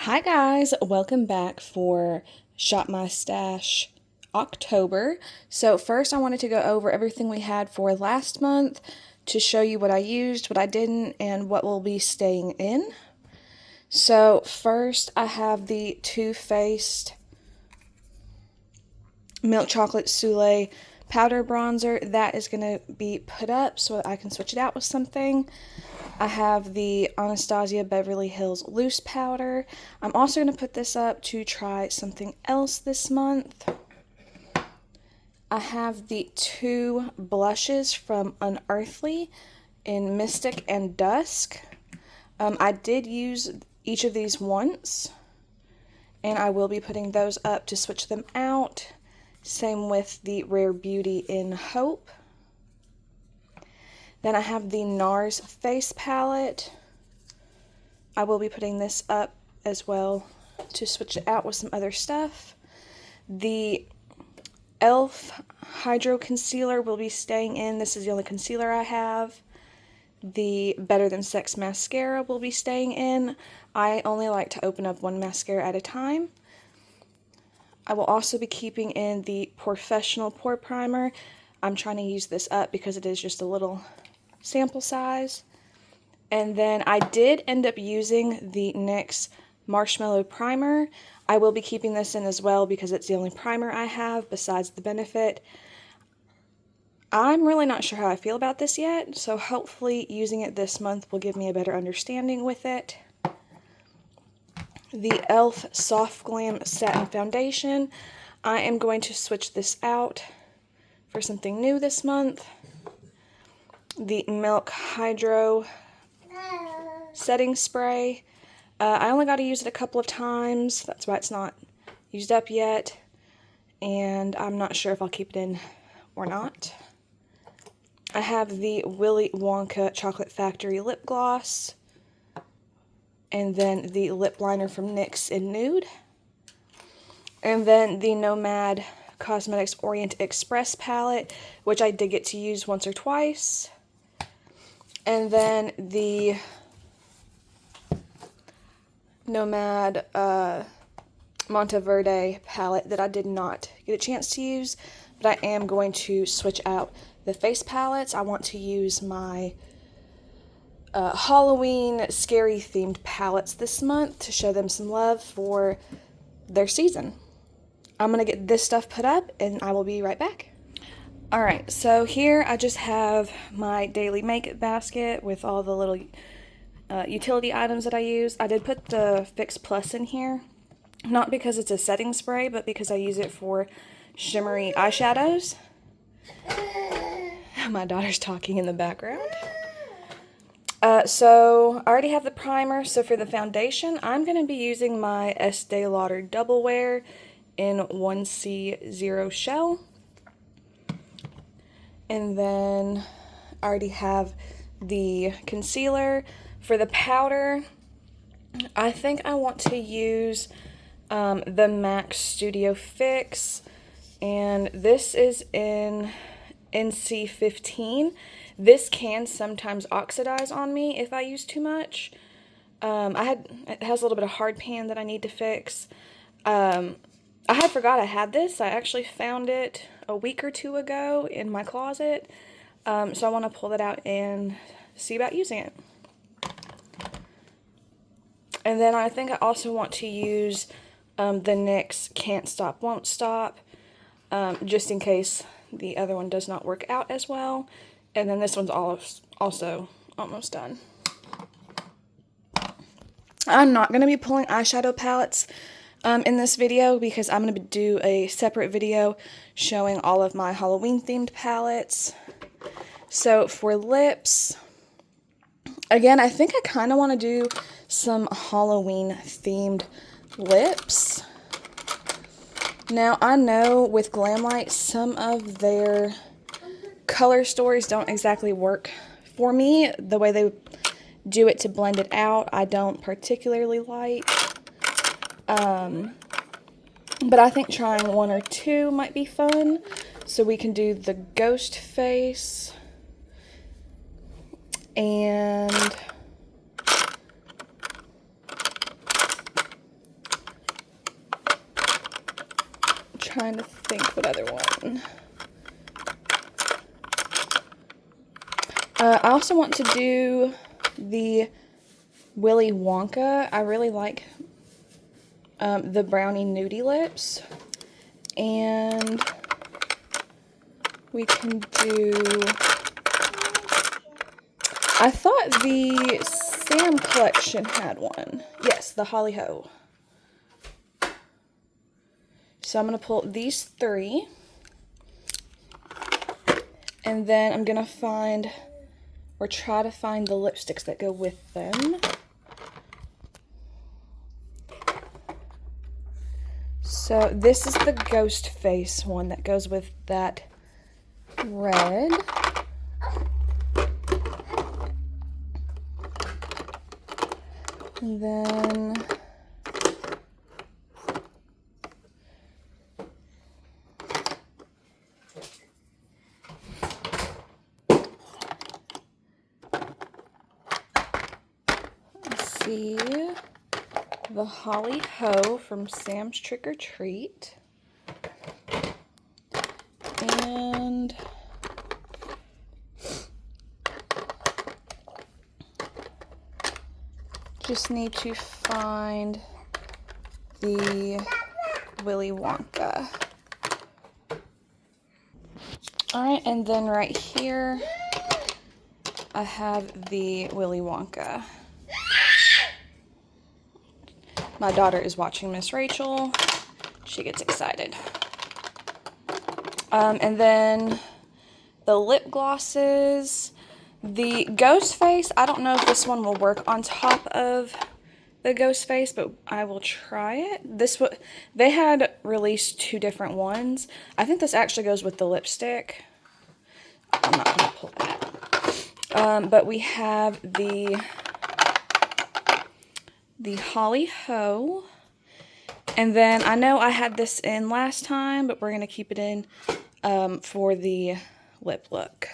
Hi guys, welcome back for Shop My Stash October. So first I wanted to go over everything we had for last month to show you what I used, what I didn't, and what will be staying in. So first I have the Too Faced Milk Chocolate Soleil Powder Bronzer. That is going to be put up so I can switch it out with something. I have the Anastasia Beverly Hills Loose Powder. I'm also going to put this up to try something else this month. I have the two blushes from Unearthly in Mystic and Dusk. I did use each of these once, and I will be putting those up to switch them out. Same with the Rare Beauty in Hope. Then I have the NARS face palette. I will be putting this up as well to switch it out with some other stuff. The e.l.f. Hydro Concealer will be staying in. This is the only concealer I have. The Better Than Sex Mascara will be staying in. I only like to open up one mascara at a time. I will also be keeping in the Professional Pore Primer. I'm trying to use this up because it is just a little sample size. And then I did end up using the NYX Marshmallow Primer. I will be keeping this in as well because it's the only primer I have besides the Benefit. I'm really not sure how I feel about this yet, so hopefully using it this month will give me a better understanding with it. The e.l.f. Soft Glam Satin Foundation. I am going to switch this out for something new this month. The Milk Hydro Setting Spray. I only got to use it a couple of times. That's why it's not used up yet. And I'm not sure if I'll keep it in or not. I have the Willy Wonka Chocolate Factory Lip Gloss. And then the lip liner from NYX in Nude. And then the Nomad Cosmetics Orient Express palette, which I did get to use once or twice. And then the Nomad Monteverde palette that I did not get a chance to use, but I am going to switch out the face palettes. I want to use my Halloween scary themed palettes this month to show them some love for their season. I'm going to get this stuff put up and I will be right back. Alright, so here I just have my daily makeup basket with all the little utility items that I use. I did put the Fix Plus in here, not because it's a setting spray, but because I use it for shimmery eyeshadows. My daughter's talking in the background. So I already have the primer, so for the foundation, I'm going to be using my Estee Lauder Double Wear in 1C0 Shell. And then I already have the concealer. For the powder, I think I want to use the MAC Studio Fix, and this is in NC15. This can sometimes oxidize on me if I use too much. It has a little bit of hard pan that I need to fix. I had forgot I had this. I actually found it a week or two ago in my closet, so I want to pull that out and see about using it. And then I think I also want to use the NYX Can't Stop, Won't Stop, just in case the other one does not work out as well. And then this one's also almost done. I'm not going to be pulling eyeshadow palettes in this video because I'm going to do a separate video showing all of my Halloween themed palettes. So for lips, again, I think I kind of want to do some Halloween themed lips. Now I know with Glamlite some of their color stories don't exactly work for me. The way they do it to blend it out, I don't particularly like. But I think trying one or two might be fun. So we can do the Ghost Face and trying to think what other one. I also want to do the Willy Wonka. I really like the Brownie Nudie Lips. And we can do... I thought the Sam collection had one. Yes, the Holly Ho. So I'm going to pull these 3. And then I'm going to find, or try to find the lipsticks that go with them. So this is the Ghost Face one that goes with that red. And then let's see, the Holly Ho from Sam's Trick or Treat. And just need to find the Willy Wonka. Alright, and then right here I have the Willy Wonka. My daughter is watching Miss Rachel. She gets excited. And then the lip glosses. The Ghost Face, I don't know if this one will work on top of the Ghost Face, but I will try it. They had released 2 different ones. I think this actually goes with the lipstick. I'm not going to pull that. But we have the Holly Ho. And then I know I had this in last time, but we're going to keep it in for the lip look.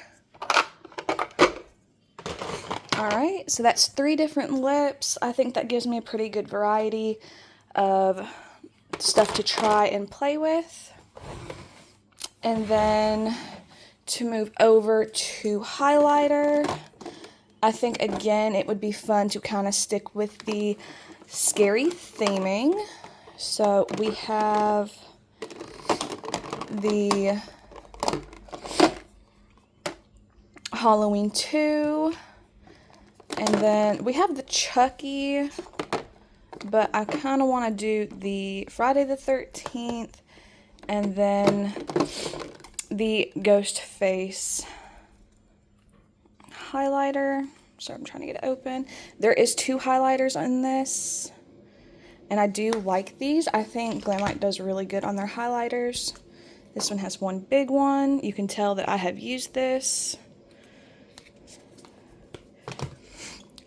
Alright, so that's 3 different lips. I think that gives me a pretty good variety of stuff to try and play with. And then to move over to highlighter, I think again it would be fun to kind of stick with the scary theming. So we have the Halloween 2. And then we have the Chucky, but I kind of want to do the Friday the 13th and then the Ghost Face highlighter. So I'm trying to get it open. There is 2 highlighters in this, and I do like these. I think Glamlite does really good on their highlighters. This one has one big one. You can tell that I have used this.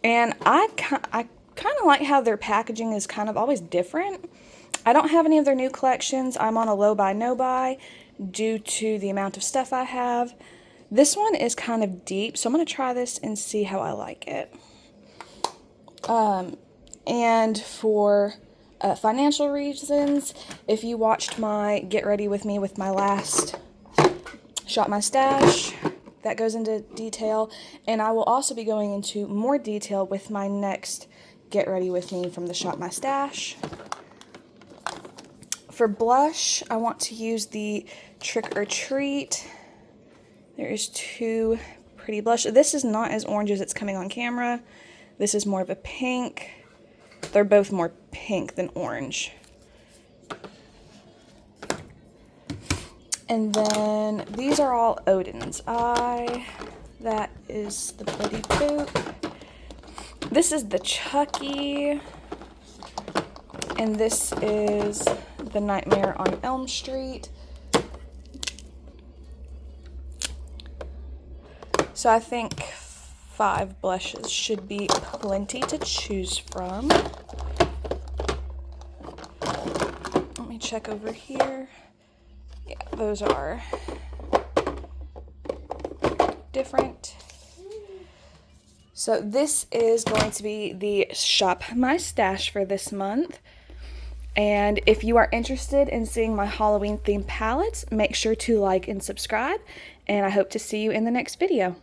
And I kind of like how their packaging is kind of always different. I don't have any of their new collections. I'm on a low buy, no buy due to the amount of stuff I have. This one is kind of deep, so I'm going to try this and see how I like it. And for financial reasons, if you watched my Get Ready With Me with my last Shop My Stash, that goes into detail, and I will also be going into more detail with my next Get Ready With Me from the Shop My Stash. For blush, I want to use the Trick or Treat. There is 2 pretty blush. This is not as orange as it's coming on camera. This is more of a pink. They're both more pink than orange. And then these are all Odin's Eye. That is the Bloody Boop. This is the Chucky. And this is the Nightmare on Elm Street. So I think 5 blushes should be plenty to choose from. Let me check over here. Yeah, those are different. So this is going to be the Shop My Stash for this month. And if you are interested in seeing my Halloween themed palettes, make sure to like and subscribe, and I hope to see you in the next video.